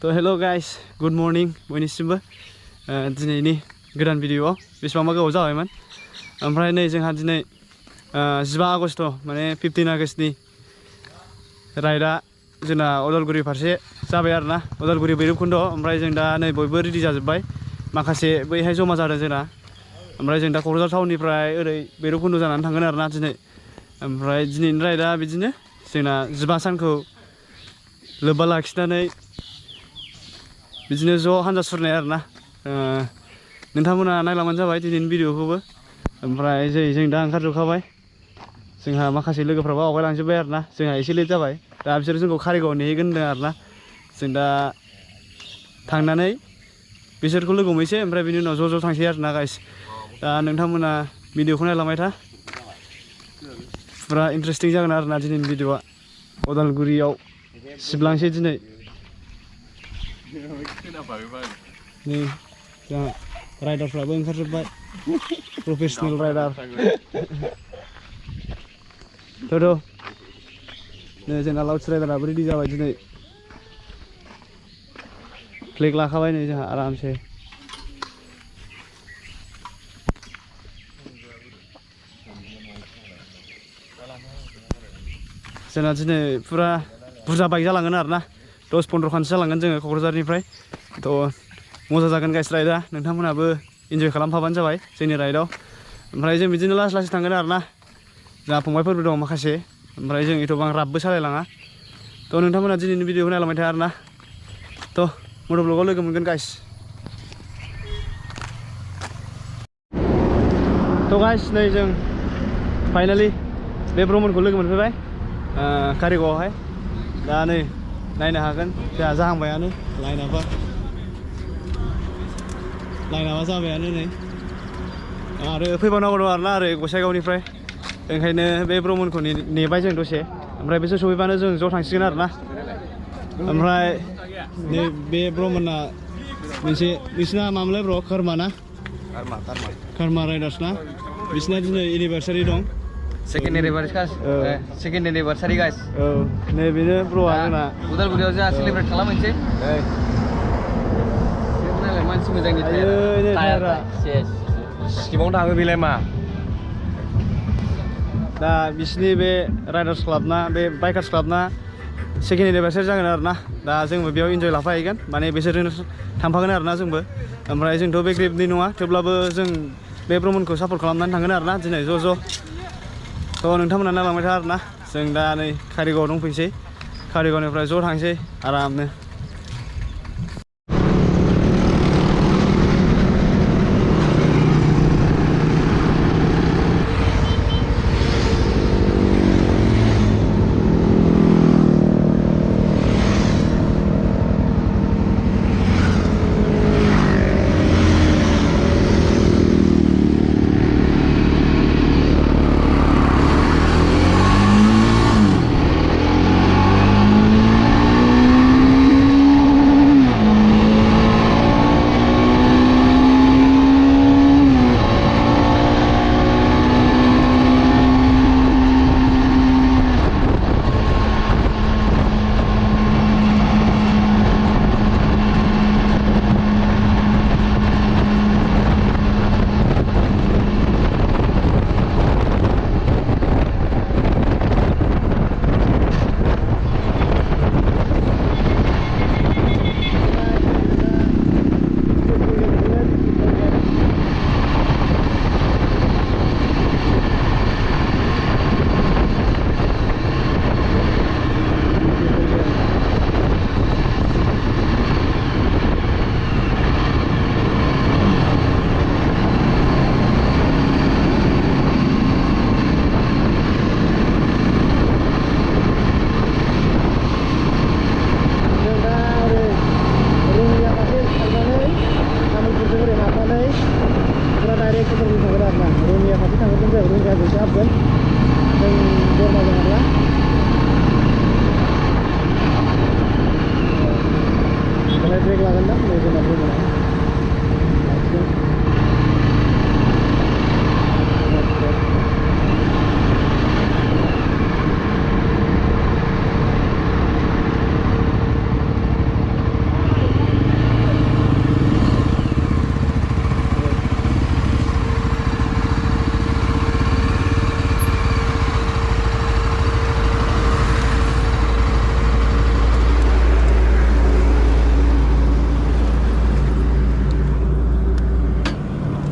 Hello guys, good morning बयनिसिमबो दिनैनि गोदान भिडिअ'आव बेसेबांबा गोबाव जाबायमोन ओमफ्राय नै जोंहा दिनै 15 आगस्ट माने 15 आगस्टनि राइडआ जोंना उदालगुरि फारसे जाबाय आरोना उदालगुरि भैरबकुन्द ओमफ्राय जों दा नै बयबो रेडि जाजोब्बाय माखासे बैहाय जमा जादों जोंना ओमफ्राय जों दा क'क्राझार टाउननिफ्राय ओरै भैरबकुन्द जानानै थांगोन आरोना दिनै ओमफ्राय दिनैनि राइडआ बिदिनो जोंना 15 सानखौ लोब्बा लाखिनानै बिदिनो ज' हानजा सुरनाय आरोना नोंथांमोना नायलांबानो जाबाय दिनैनि भिडिअ'खौबो ओमफ्राय जों दा ओंखारजोबखाबाय जोंहा माखासे लोगोफ्राबो आवगायलांजोब्बाय आरोना जोंहा एसे लेट जाबाय दा बिसोर जोंखौ कारिगावआव नेहैगोन होनदों आरोना जों दा थांनानै बिसोरखौ लोगो हमहैसै ओमफ्राय बिनि उनाव ज' थांसै आरोना गाइस दा नोंथांमोना भिडिअ'खौ नायलांबाय था फुरा इन्टारेस्टिं जागोन आरोना दिनैनि भिडिअ'आ उदालगुरियाव सिबलांसै दिनै नै जोंहा राइडारफ्राबो ओंखारजोब्बाय प्रफेसनेल राइडार नै जोंना लाउड राइडाराबो रेडि जाबाय दिनै फ्लेग लाखाबाय नै जोंहा आरामसे जोंना दिनै फुरा बुरजा बाइक जालांगोन आरोना 10-15 खानसो जालांगोन जोङो क'क्राझारनिफ्राय मजा जागोन गाइस राइडआ नोंथांमोनाबो इन्जय खालामफाबानो जाबाय जोंनि राइडआव ओमफ्राय जों बिदिनो लासै थांगोन आरोना जोंहा फंबायफोरबो दं माखासे ओमफ्राय जों एथ'बां राबबो सालायलाङा नोंथांमोना दिनैनि भिडिअ'खौ नायलांबाय था आरोना मट' ब्लगआव लोगो मोनगोन गाइस गाइस नै जों फाइनालि बे ब्रह्मनखौ लोगो मोनफैबाय कारिगावआवहाय दा नै नायनो हागोन जोंहा जाहांबायानो लाइनआबा जाबायानो नै आरो फैबावनांगौ दं आरोना ओरै गसाइगावनिफ्राय ओंखायनो बे ब्रह्मनखौ नेबाय जों दसे ओमफ्राय बिसोर सफैबानो जों ज' थांसिगोन आरोना ओमफ्राय नै बे ब्रह्मना मोनसे बिसिना मामोनलाय ब्र' कर्मा ना कर्मा राइडार्स ना बिसिना दिनै एनिभार्सारि दं सेकेन्ड एनिभार्सारि गाइस नै बेनो ब्र'आ जोंना उदालगुरियाव जोंहा सेलिब्रेट खालामनोसै नायलाय मानसि मोजांनि टायारा स्किमावनो थाङो बेलाय मा दा बिसिनि बे राइडार्स क्लाबना बे बाइकार्स क्लाबना सेकेन्ड एनिभार्सारि जागोन आरोना दा जोंबो बेयाव इन्जय लाफाहैगोन माने बिसोरजोंनो थांफागोन आरोना जोंबो ओमफ्राय जोंथ' बे ग्रुपनि नङा थेवब्लाबो जों बे ब्रह्मनखौ सापर्ट खालामनानै थांगोन आरोना दिनै ज' नोंथांमोना नायलांबाय था आरोना जों दा नै कारिगावआव दंफैसै कारिगावनिफ्राय ज' थांसै आरामनो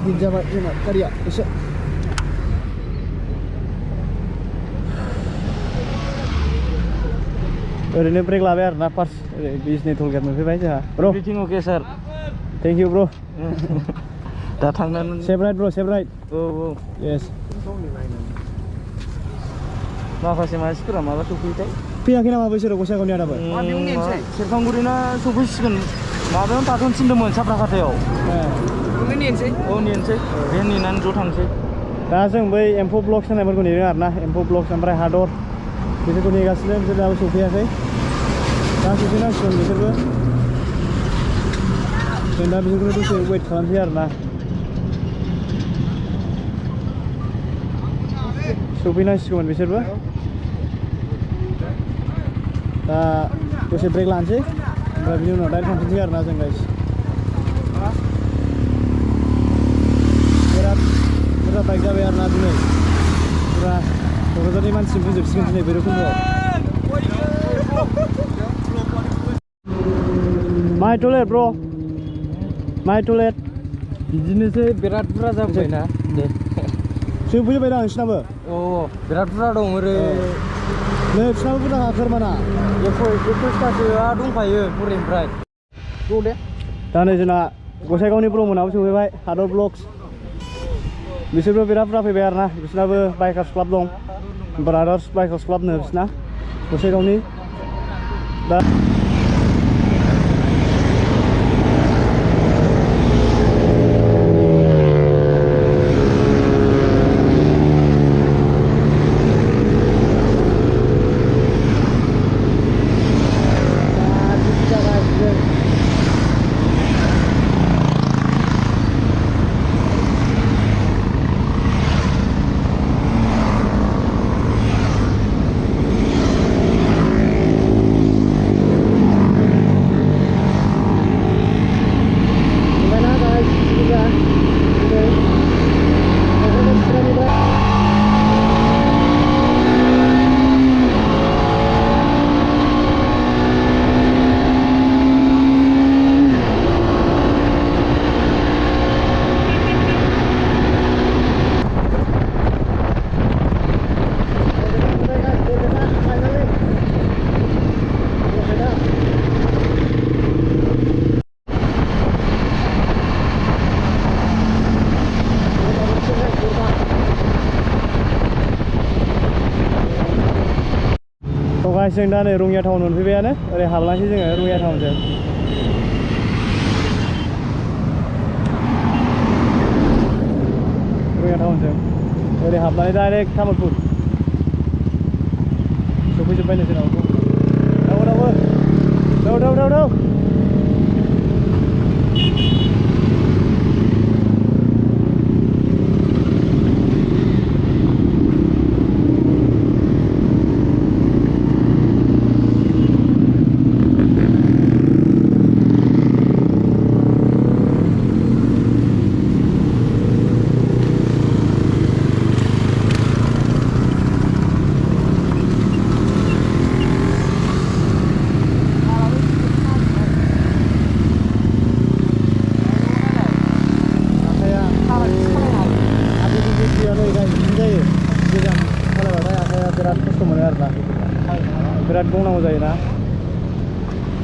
speed जाबाय जोंना गारिया एसे ओरैनो ब्रेक लाबाय आरोना फार्स्ट बिजनि टल गेट मोनफैबाय जोंहा bro everything okay sir thank you bro दा थांनानै safe right bro safe right औ येस माखासे मानसिफोरा माबा सफैयोथाय फैयाखै नामा बैसोरो गसाइगावनि आदाबो सेरफांगुरिना सफैसिगोन माबायावनो थाथ'नो थिनदोंमोन साफ्राखाथायाव नेनोसै नेनोसै बे नेनानै ज' थांसै दा जों बै एम्फौ ब्लक्स होनायफोरखौ नेदों आरोना एम्फौ ब्लक्स ओमफ्राय हादर बिसोरखौ नेगासिनो बिसोर दाबो सफैयाखै दा सफैनांसिगोन बिसोरबो जों दा बिसोरखौनो दसे वेट खालामसै आरोना सफैनांसिगौमोन बिसोरबो दा दसे ब्रेक लानोसै ओमफ्राय बिनि उनाव डाइरेक्ट थांफिनसै आरोना जों गाइस बिराद बुरजा बाइक जाबाय आरोना दिनै पुरा क'क्राझारनि मानसिसिम फैजोबसिगोन दिनै भैरबकुन्द'आव माइ टयलेट ब्र माइ टयलेट बिदिनोसै बिराद बुरजा जाबायना दे जों फैबाय दा नोंसिनाबो बिराद बुरजा दं ओरै नै बिसिनाबो बुरजा गाखोरमाना 21तासोआ दंखायो फरेनिफ्राय दे दा नै जोंना गसाइगावनि ब्रमोनाबो सफैबाय हादर ब्लक्स बिसोरबो बिराद बुरजा फैबाय आरोना बिसोरनाबो बाइकार्स क्लाब दं ब्रादार्स बाइकार्स क्लाब नो बिसोरना गसाइगावनि दा जों दा नै रङिया टाउन मोनफैबायानो ओरै हाबलांसै जोङो रङिया टाउनजों रङिया टाउनजों ओरै हाबनानै डाइरेक्ट तामुलपुर सफैजोब्बाय नै जोंनाव दाउ बिराद गंनांगौ जायोना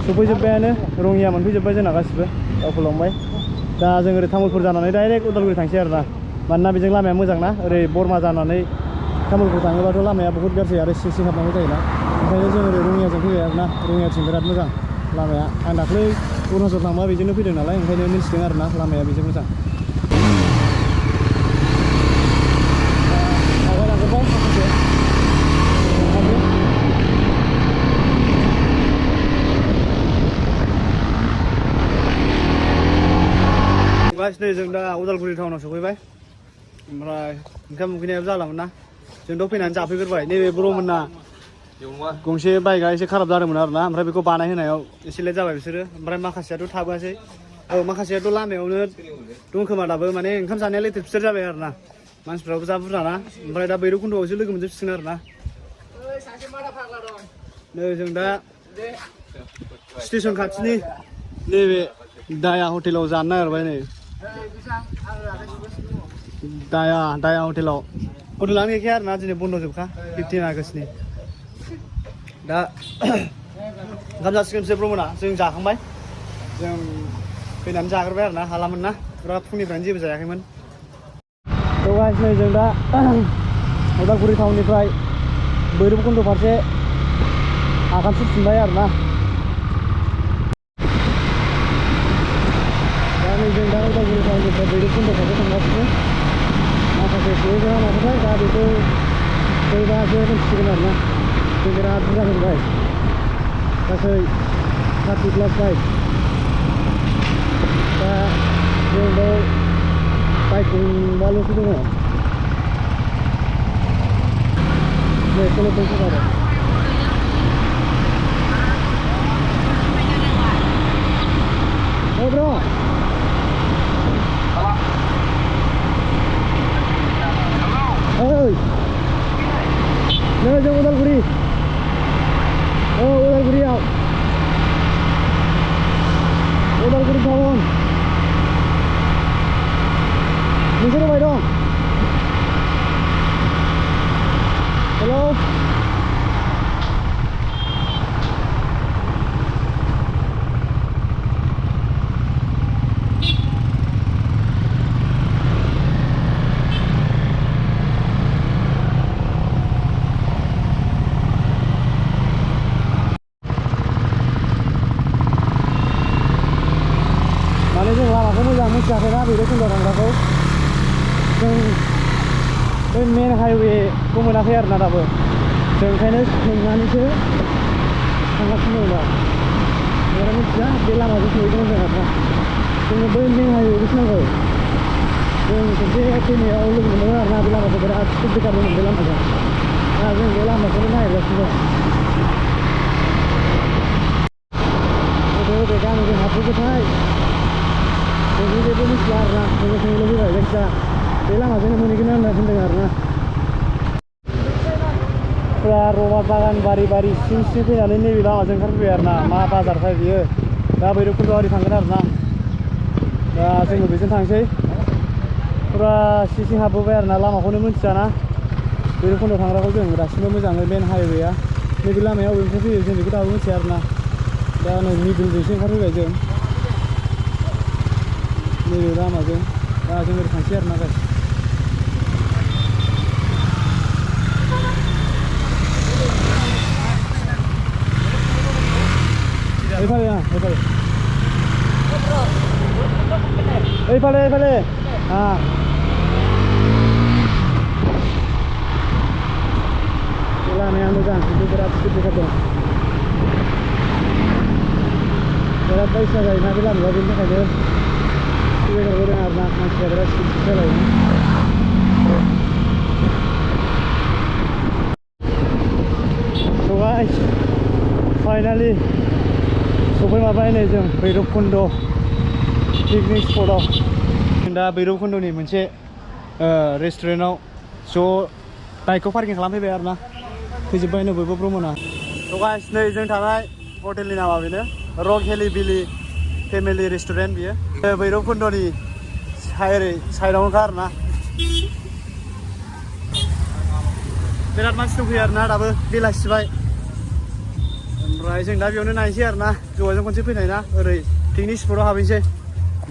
सफैजोब्बायानो रङिया मोनफैजोब्बाय जोंना गासिबो दावखोलांबाय दा जों ओरै तामुलपुर जानानै डाइरेक्ट उदालगुरि थांसै आरोना मानोना बेजों लामाया मोजां ना ओरै बरमा जानानै तामुलपुर थाङोबाथ' लामाया बहुत गाज्रि आरो सिं हाबनांगौ जायोना ओंखायनो जों ओरै रङियाजों फैबाय आरोना रङियाथिं बिराद मोजां लामाया आं दाख्लै अरुणाचल थांबा बेजोंनो फैदों नालाय ओंखायनो मिन्थिदों आरोना लामाया बेजों मोजां नै जों दा उदालगुरि टाउनाव सफैबाय ओमफ्राय ओंखाम उखैनायाबो जालामोन ना जोंथ' फैनानै जाफैग्रोबाय नैबे ब्रमोनना गंसे बाइकआ एसे खाराब जादोंमोन आरोना ओमफ्राय बेखौ बानायहोनायाव एसे लेट जाबाय बिसोरो ओमफ्राय माखासेयाथ' थाबोआसै माखासेयाथ' लामायावनो दंखोमा दाबो माने ओंखाम जानाया लेथेर फिथेर जाबाय आरोना मानसिफ्राबो जा बुरजा ना ओमफ्राय दा भैरबकुन्द'आवसो लोगो मोनजोबसिगोन आरोना नै जों दा स्टेसन खाथिनि नैबे दाया हटेलाव जानो नागिरबाय नै दाया हटेलाव हटेलानो गैखाया आरोना दिनै बन्द' जोबखा 15 आगष्टनि दा ओंखाम जासिगोन बिसोर ब्रह्मना जों जाखांबाय जों फैनानै जाग्रोबाय आरोना हालामोन ना फुरा फुंनिफ्रायनो जेबो जायाखैमोन थ' गाइस नै जों दा उदालगुरि टाउननिफ्राय भैरबकुन्द फारसे आगान सुरफिनबाय आरोना दा नै जों दा उदालगुरि टाउननिफ्राय भैरबकुन्द फारसे थांगासिनो माखासे सहैगोना माखोथाय दा बेखौ फैबासो मिथिसिगोन आरोना जों बिराद बुरजा मोनबाय गासै 30+ बाइक दा जों बेयाव बाइक गंबाल'सो दङ बेखौल' फैसा आरो Hey bro. Hey. Nah, jangan Udaलगुरि. Oh, Udaलगुरियाव. Udaलगुरि टाउन. नोंसोर बबेहाय दं? Hello. माने जों लामाखौ मोजां मिथियाखैना भैरबकुन्द थांग्राखौ जों बै मेन हाइवेखौ मोनाखै आरोना दाबो जों ओंखायनो सोंनानैसो थांगासिनो दं दा बारा मिथिया बे लामाजों सहैगोन जों आरोना जोङो बै मेन हाइवेखौसो नांगौ जों खेबसे फैनायाव लोगो मोनदोंमोन आरोना बे लामाखौ बिराद स्पिड ब्रेकार दंमोन बे लामाजों दा जों बे लामाखौनो नागिरगासिनो दं बबे गामिजों हाबबोगोनथाय जों जेबो मिथिला आरोना जोङो सोंनो लुबैबाय जायखिजाया बे लामाजोंनो मोनहैगोन होनना बुंदों आरोना फुरा रबार बागान बारि सिं फैनानै नैबे लामाजों ओंखारफैबाय आरोना मा बाजारथाय बियो दा भैरबकुन्द आरि थांगोन आरोना दा जोङो बेजों थांसै फुरा सिं हाबबोबाय आरोना लामाखौनो मिथियाना भैरबकुन्द थांग्राखौ जों दासिमबो मोजाङै मेन हाइवेआ नैबे लामाया बबेनिफ्राय फैयो जों बेखौ दाबो मिथिया आरोना दा नै मिडलजोंसो ओंखारफैबाय जों नैबे लामाजों दा जों ओरै थांसै आरोना गाइस এইফালে হ্যাঁ लामाया मोजां खिन्थु बिराद स्पिड ब्रेकार दं बिराद बायसा जायोना बे लामायाव बेनि थाखायनो स्पिड ब्रेकार होदों आरोना मानसिया बिराद स्पिड सालायो So guys, finally सफैमारबाय नै जों भैरबकुन्द पिकनिक स्पटआव जों दा भैरबकुन्दनि मोनसे रेस्टुरेन्टआव ज' बाइकखौ पार्किं खालामफैबाय आरोना फैजोब्बायनो बयबो ब्रह्मना थ' गाइस नै जों थानाय हटेलनि नामा बेनो रक हेलि बिलि फेमिलि रेस्टुरेन्ट बियो भैरबकुन्दनि ओरै साइडआवनोखा आरोना बिराद मानसि दंफैयो आरोना दाबो बेलासिबाय ओमफ्राय जों दा बेयावनो नायनोसै आरोना ज'जों खनसे फैनाय ना ओरै पिकनिक स्पटआव हाबहैनोसै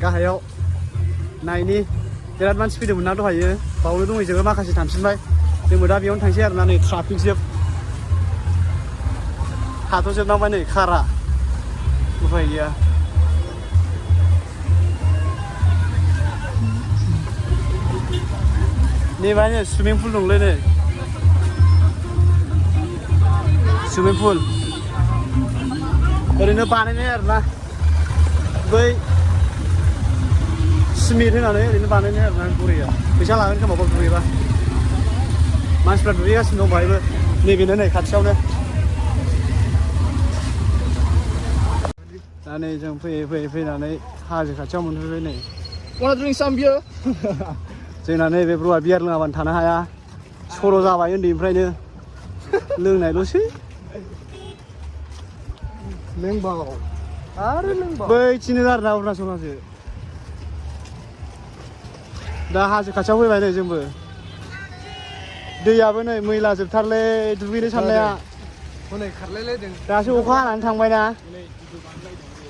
गाहायाव नायनि बिराद मानसि फैदोंमोन ना दहायो बावनो दंहैजोबो माखासे थांफिनबाय जोंबो दा बेयावनो थांसै आरोना नै ट्राफिक जोब थाथ'जोबनांबाय नै कारा उफाय गैया नै बाहायनो सुइमिं पुल दंलै नै सुइमिं पुल ओरैनो बानायनाय आरोना बै सिमेन्ट होनानै ओरैनो बानायनाय आरोना गुरैया फैसा लागोन खोमा बाव दुगैबा मानसिफ्रा दुगैगासिनो दं बाहायबो नैबेनो नै खाथियावनो दा नै जों फैनानै हाजो खाथियाव मोनफैबाय नै Wanna drink some beer? जोंना नैबे ब्र'आ बियार लोङाबानो थानो हाया सर' जाबाय उन्दैनिफ्रायनो लोंनायल'सै लोंबाव आरो लोंबाव बैथिनो आरोना अरुणाचल हाजो दा हाजो खाथियाव फैबाय नै जोंबो दैयाबो नै मैला जोबथारलै दुगैनो साननाया हनै खारलायलायदों दासो अखा हानानै थांबायना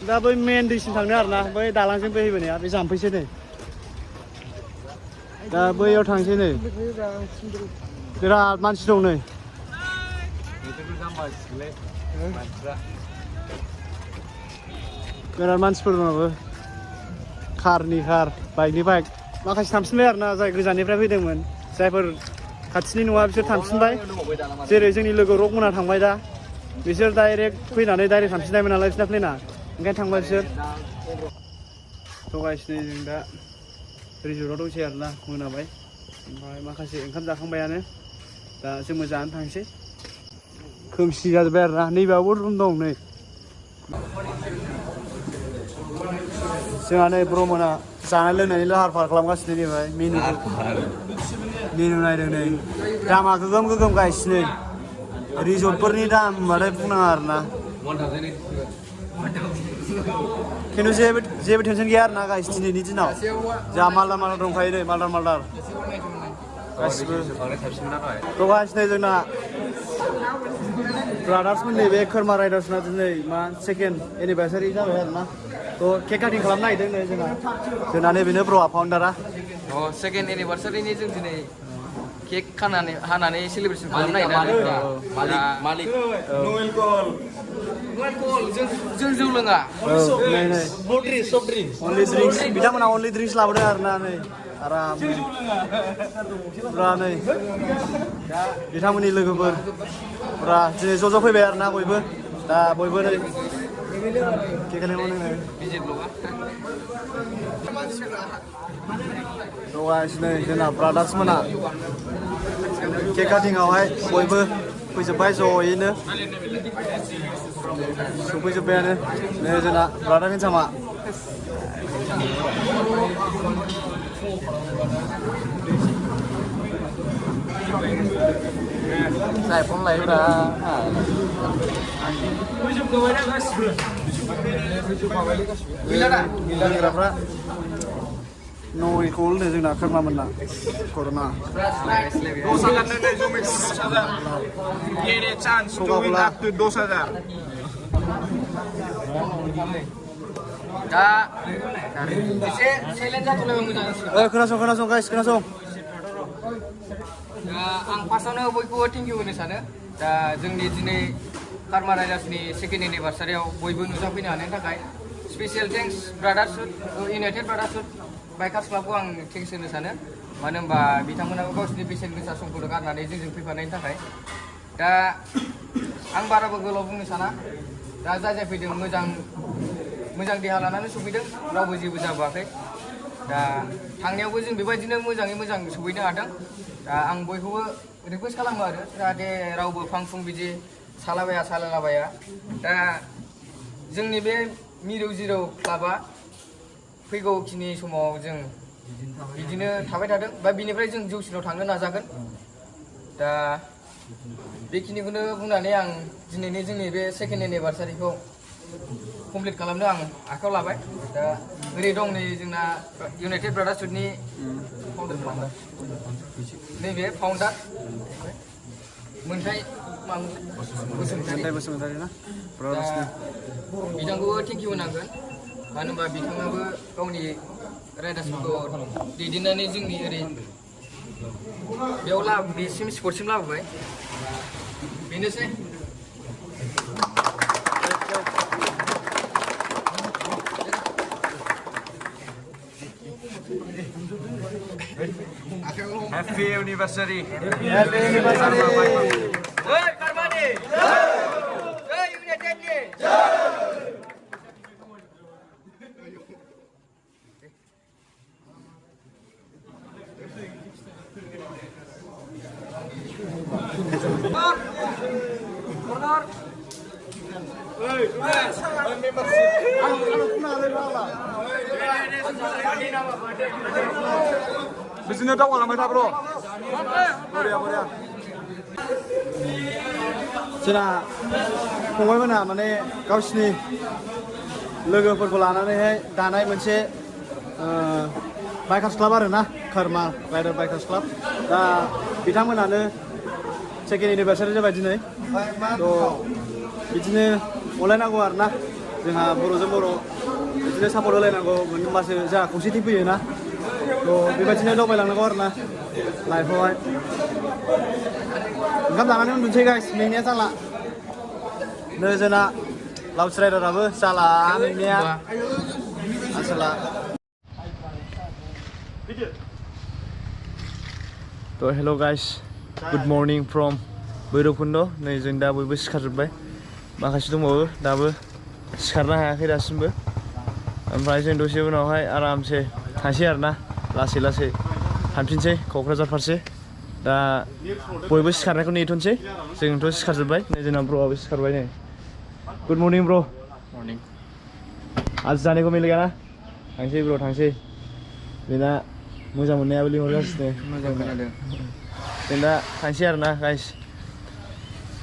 दा बै मेन दैसिम थांनो आरोना बै दालांजों बोहैबोनाया बे जाम्फैसो नै दा बैयाव थांसै नै बिराद मानसि दं नै बिराद मानसिफोर दंबो कारनि कार बाइकनि बाइक माखासे थांफिनबाय आरोना जाय गोजाननिफ्राय फैदोंमोन जायफोर खाथिनि नङा बिसोर थांफिनबाय जेरै जोंनि लोगो रकमोना थांबाय दा बिसोर डाइरेक्ट फैनानै डाइरेक्ट थांफिननायमोन नालाय बिसोरना प्लेना ओंखायनो थांबाय बिसोर थगायसिनो जों दा रिजर्टआव दंसै आरोना मोनाबाय ओमफ्राय माखासे ओंखाम जाखांबायानो दा जोंबो जानो थांसै खोमसि जाजोब्बाय आरोना नैबेयावबो रुम दं नै जोंहा नै ब्रमोना जानाय लोंनायनि लाहार फाहार खालामगासिनो बेनिफ्राय मेनु नायदों नै दामा गोगोम गोगोम गायसिनो रिजर्टफोरनि दाम होनबाथाय बुंनाङा आरोना खिन्थु जेबो टेनसन गैया आरोना गाइस दिनैनि दिनाव जोंहा मालदार दंखायो नै मालदार गासिबो दंगासिनो जोंना ब्रादार्समोननि बे खोरमा राइडार्सना दिनै मा सेकेन्ड एनिभार्सारि जाबाय आरोना थ' केक काटिं खालामनो नागिरदों नै जोंना नैबेनो ब्र'आ फाउन्डारा सेकेन्ड एनिभार्सारिनि जों दिनै केक हानानै सेलिब्रेसन खालामनो नागिरदों मालिक न'एल कल जों जौ लोङा अनलि ड्रिंक्स बिथांमोना अनलि ड्रिंक्स लाबोदों आरोना नै आराम पुरा नै बिथांमोननि लोगोफोर पुरा दिनै ज' फैबाय आरोना बयबो दा बयबो नै केक खालामनो दगासिनो जोंना ब्रादार्समोना केक काटिंआवहाय बयबो फैजोब्बाय ज'यैनो सफैजोब्बायानो नै जोंना ब्रादार हिनजामा जाय फन लायोब्रा लोंग्राफ्रा न'एलकल नो जोंना खोरमामोनना कर'ना दा एसे साइलेन्ट जाथ'लायबा मोजां खोनासं गाइस खोनासं आं फार्स्टआवनो बयखौबो थेंक इउ होनो सानो दा जोंनि दिनै कारमा राइडार्सनि सेकेन्ड एनिभार्सारियाव बयबो नुजाफैनो हानायनि थाखाय स्पेसियेल थेंक्स ब्रादार्सहुड इउनाइटेड ब्रादार्सहुड बाइकार्स क्लाबखौ आं थेंक्स होनो सानो मानो होनबा बिथांमोनाबो गावसोरनि बेसेन गोसा समखौ गारनानै जोंजों फैफानायनि थाखाय दा आं बाराबो गोलाव बुंनो साना दा जाय फैदों मोजां देहा लानानै सफैदों रावबो जेबो जाबोआखै दा थांनायावबो जों बेबायदिनो मोजाङै मोजां सफैनो हादों दा आं बयखौबो रिकुवेस्ट खालामो आरो जाहाथे रावबो फां फुं बिदि सालायलाबाया दा जोंनि बे मिरौ जिरौ क्लाबा फैगौखिनि समाव जों बिदिनो थाबाय थादों बा बिनिफ्राय जों जौसिनाव थांनो नाजागोन दा बेखिनिखौनो बुंनानै आं दिनैनि जोंनि बे सेकेन्ड एनिभार्सारिखौ कमप्लिट खालामनो आं आखायाव लाबाय दा ओरै दं नै जोंना इउनाइटेड ब्रादार्सहुडनि नैबे फाउन्डार मोन्थाय बसुमतारी ना बिथांखौबो थेंक इउ होनांगोन मानो होनबा बिथाङाबो गावनि राइडार्सफोरखौ दैदेननानै जोंनि ओरै बेयाव बेसिम स्पटसिम लाबोबाय बेनोसै Happy anniversary. Happy anniversary. Hey, Karmani. Hey, United. बिदिनो दावगालांबाय था ब्र' बरिया जोंना फंबायमोनहा माने गावसिनि लोगोफोरखौ लानानैहाय दानाय मोनसे बाइकार्स क्लाब आरो ना कर्मा राइडार बाइकार्स क्लाब दा बिथांमोनानो सेकेन्ड एनिभार्सारि जाबाय दिनै थ' बिदिनो अनलायनांगौ आरो ना जोंहा बर'जों बर' बिदिनो सापर्ट होलायनांगौ होमबासो जोंहा खौसेथि फैयो ना थ' बेबायदिनो दावबायलांनांगौ आरो ना लाइफआवहाय ओंखाम जानानै उन्दुनोसै गाइस मेंनाया जाला नै जोंना लाउड राइडाराबो जाला मेंनाया आसोला थ' hello' guys good morning from Bhairabkunda नै जों दा बयबो सिखारजोब्बाय माखासे दंबावो दाबो सिखारनो हायाखै दासिमबो ओमफ्राय जों दसे उनावहाय आरामसे थांसै आरोना लासै लासै थांफिनसै क'क्राझार फारसे दा बयबो सिखारनायखौ नेथ'नोसै जोंथ' सिखारजोब्बाय नै जोंना ब्र'आबो सिखारबाय नै गुड मर्निं ब्र' मर्निं आज जाने को मिलेगा ना थांसै ब्र' थांसै बेना मोजां मोननायाबो लिंहरगासिनो मोजां खोनादों जों दा थांसै आरोना गाइस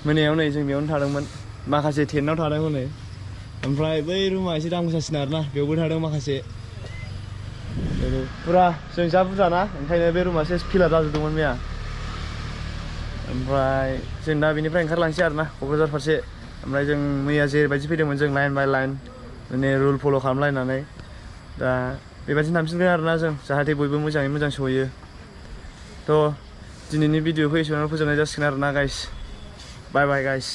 मोनायाव नै जों बेयावनो थादोंमोन माखासे टेन्टआव थादों हनै ओमफ्राय बै रुमा एसे दाम गोसासिन आरोना बेयावबो थादों माखासे फुरा जों जा बुरजा ना ओंखायनो बे रुमा एसे फिलार जाजोबदोंमोन मैया ओमफ्राय जों दा बेनिफ्राय ओंखारलांसै आरोना क'क्राझार फारसे ओमफ्राय जों मैया जेरैबायदि फैदोंमोन जों लाइन बाय लाइन माने रुल फल' खालामलायनानै दा बेबायदिनो थांफिनगोन आरोना जों जाहाथे बयबो मोजाङै मोजां सहैयो थ' दिनैनि भिडिअखौ एसेबां फोजोबनाय जासिगोन आरोना गाइस बाय बाय गाइस